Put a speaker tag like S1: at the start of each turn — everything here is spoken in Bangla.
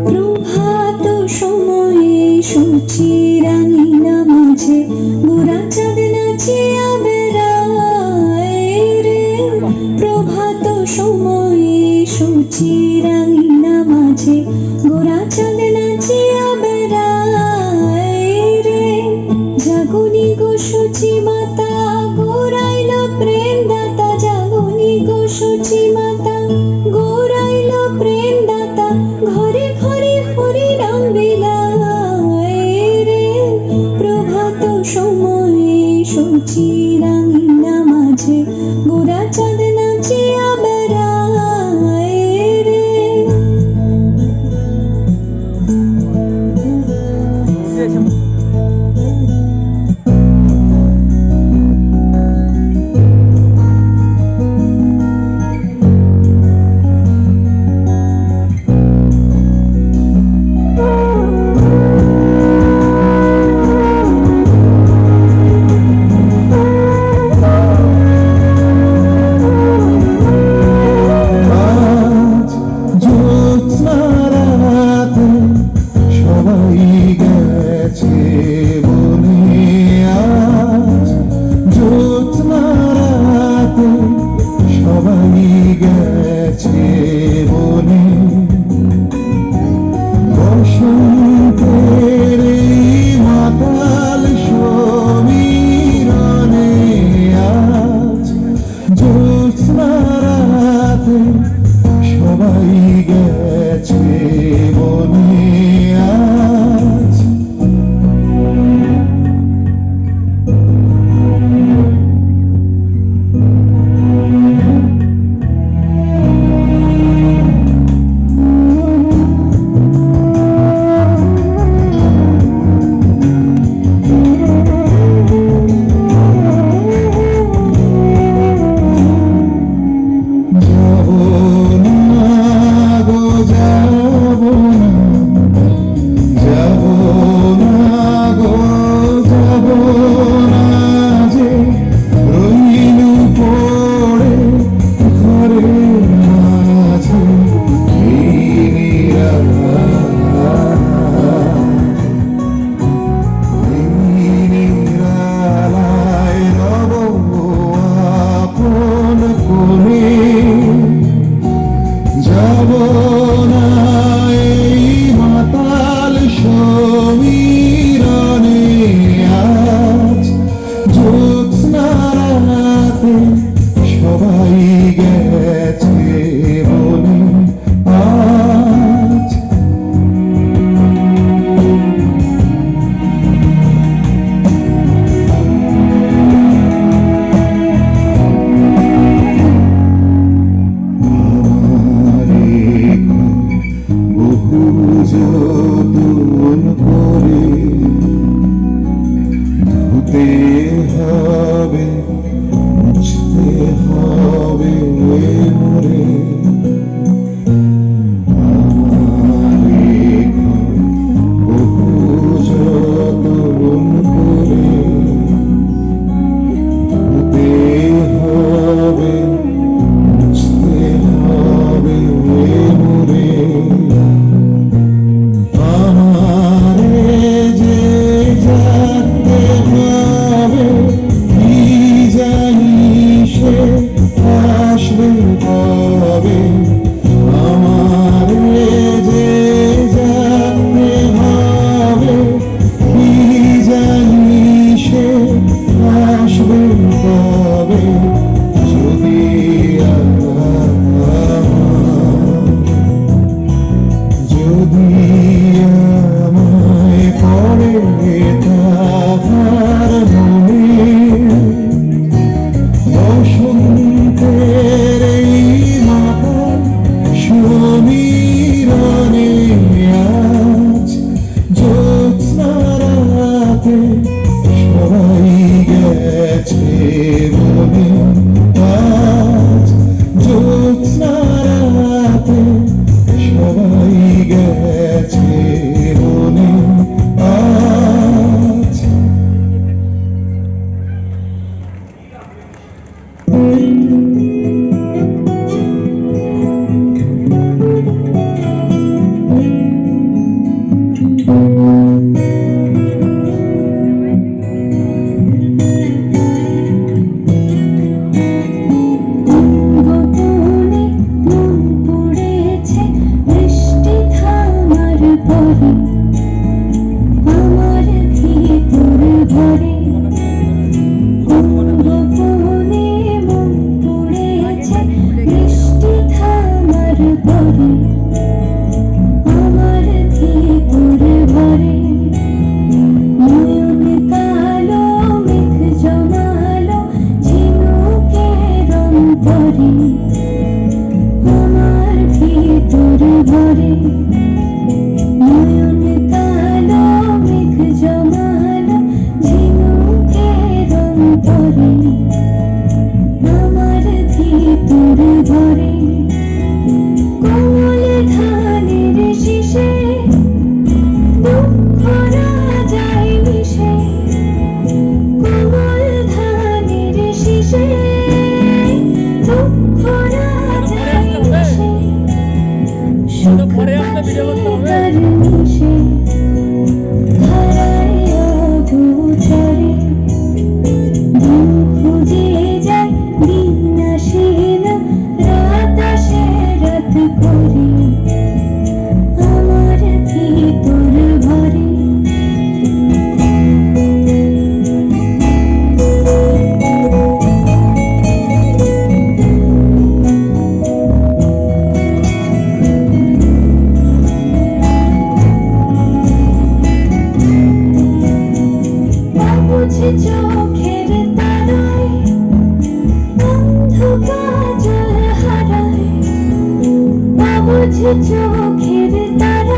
S1: প্রভাত সময়ে সূচি রাঙিনা মাঝে গোরা চাঁদ নাচিয়া বেড়ায় রে। প্রভাত সময়ে সূচি রাঙিনা মাঝে গোরা চাঁদ নাচিয়া বেড়ায় রে। জাগনি গো সূচি মাতা গোরাইল প্রেম দাতা, জাগনি গো সূচি মাতা গোরাইল প্রেম দাতা, ঘরে ঘরে হরি নাম বিলায় রে। প্রভাত সময়ে সূচি রাঙিনা মাঝে গোরা চাঁদ নাচিয়া বেড়ায় রে। তোর ঘরে নয়ন কালো মেঘ জমালো ঝিনুকের রং পরে আমার ভিতর ঘরে কোমল ধানের শীষে দুঃখ রাজায় মিশে কোমল ধানের শীষে দুঃখ রাজায় মিশে সুখ পাখি তার মিশে ধারায় অধুচরে দিন খুঁজে যায় দিন আসে না রাত আসে রাত করে আমার ভিতর ঘরে বুঝে চোখের তারায় অন্ধ কাজল হারায় বুঝে চোখের তারায়